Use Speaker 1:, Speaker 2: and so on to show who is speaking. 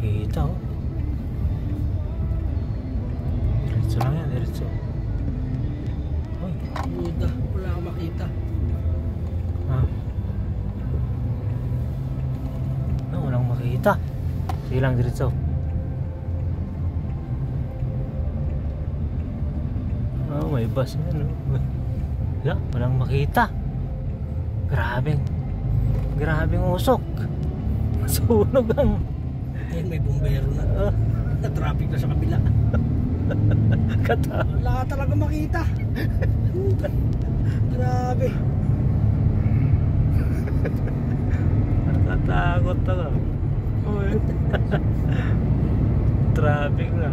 Speaker 1: makita oh. Diretso lang yan, diretso. Uy,
Speaker 2: Buda, wala akong makita.
Speaker 1: ha? No, walang makita. Sige lang, diretso. Oh, may bus yan oh. Wala, walang makita. Grabing usok. Masunog ang
Speaker 2: Ayun, may bumbero na. Na-traffic na sa kabila.
Speaker 1: kata.
Speaker 2: Wala ka talaga makita. Grabe.
Speaker 1: Nakatakot ako. Traffic na.